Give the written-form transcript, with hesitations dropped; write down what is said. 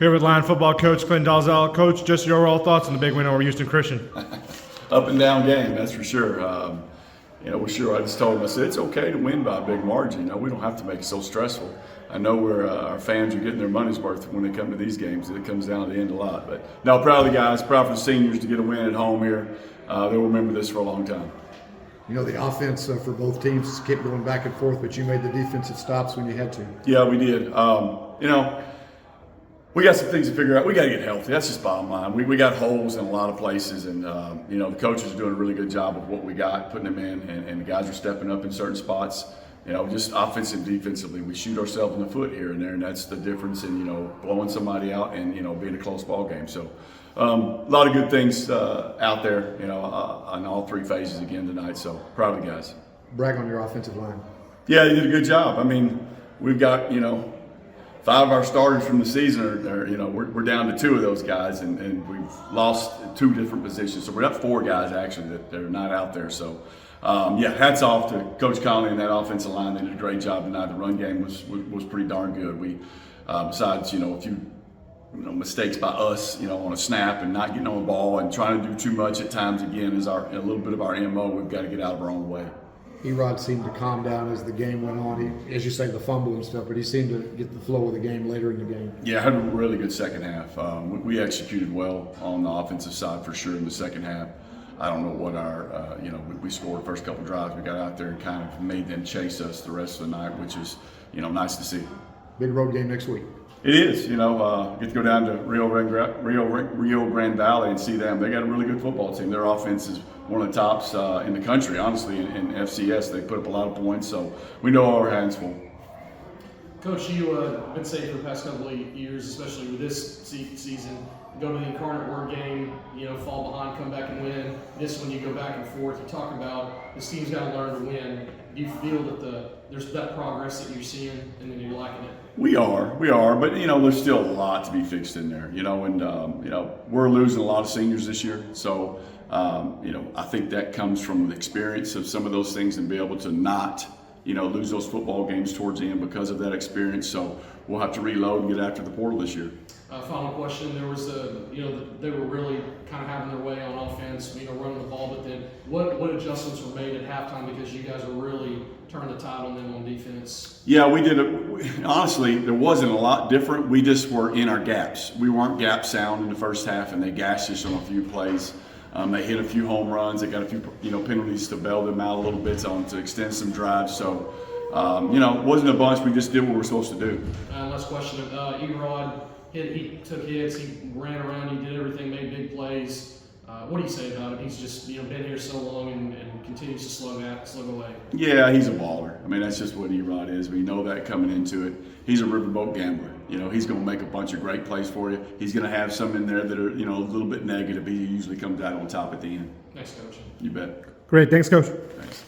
Here with Lion football coach Clint Dalzell. Coach, just your overall thoughts on the big win over Houston Christian. Up and down game, that's for sure. We're sure. I just told him, I said, it's okay to win by a big margin. We don't have to make it so stressful. I know our fans are getting their money's worth when they come to these games. It comes down to the end a lot. But no, proud of the guys, proud for the seniors to get a win at home here. They'll remember this for a long time. The offense for both teams kept going back and forth, but you made the defensive stops when you had to. Yeah, we did. We got some things to figure out. We got to get healthy. That's just bottom line. We got holes in a lot of places, and the coaches are doing a really good job of what we got, putting them in, and the guys are stepping up in certain spots. Just offensive, defensively, we shoot ourselves in the foot here and there, and that's the difference in blowing somebody out and being a close ball game. So a lot of good things out there, on all three phases again tonight. So proud of the guys. Brag on your offensive line. Yeah, they did a good job. We've got 5 of our starters from the season we're down to 2 of those guys, and we've lost 2 different positions. So we're up 4 guys actually that are not out there. So hats off to Coach Conley and that offensive line. They did a great job tonight. The run game was pretty darn good. We besides a few mistakes by us on a snap and not getting on the ball and trying to do too much at times again is a little bit of our MO. We've got to get out of our own way. Erod seemed to calm down as the game went on. As you say, the fumble and stuff, but he seemed to get the flow of the game later in the game. Yeah, had a really good second half. We executed well on the offensive side for sure in the second half. I don't know what our, we scored the first couple drives. We got out there and kind of made them chase us the rest of the night, which is, nice to see. Big road game next week. It is, get to go down to Rio Grande Valley and see them. They got a really good football team. Their offense is one of the tops in the country, honestly, in FCS. They put up a lot of points, so we know our hands full. Coach, you've been saying for the past couple of years, especially with this season, go to the Incarnate Word game, fall behind, come back and win. This one, you go back and forth. You talk about this team's got to learn to win. Do you feel that there's that progress that you're seeing and then you're liking it? We are, but there's still a lot to be fixed in there. We're losing a lot of seniors this year, so I think that comes from the experience of some of those things and be able to not lose those football games towards the end because of that experience. So we'll have to reload and get after the portal this year. Final question: there was they were really kind of having their way on offense, running the ball, but then what adjustments were made at halftime because you guys were really turning the tide on them on defense? Yeah, we did honestly, there wasn't a lot different. We just were in our gaps. We weren't gap sound in the first half, and they gashed us on a few plays. They hit a few home runs. They got a few penalties to bail them out a little bit to extend some drives. So it wasn't a bunch. We just did what we were supposed to do. Last question: Erod. He took hits, he ran around, he did everything, made big plays. What do you say about him? He's just been here so long and continues to slug away. Yeah, he's a baller. That's just what Erod is. We know that coming into it. He's a riverboat gambler. He's going to make a bunch of great plays for you. He's going to have some in there that are a little bit negative. He usually comes out on top at the end. Thanks, Coach. You bet. Great, thanks, Coach. Thanks.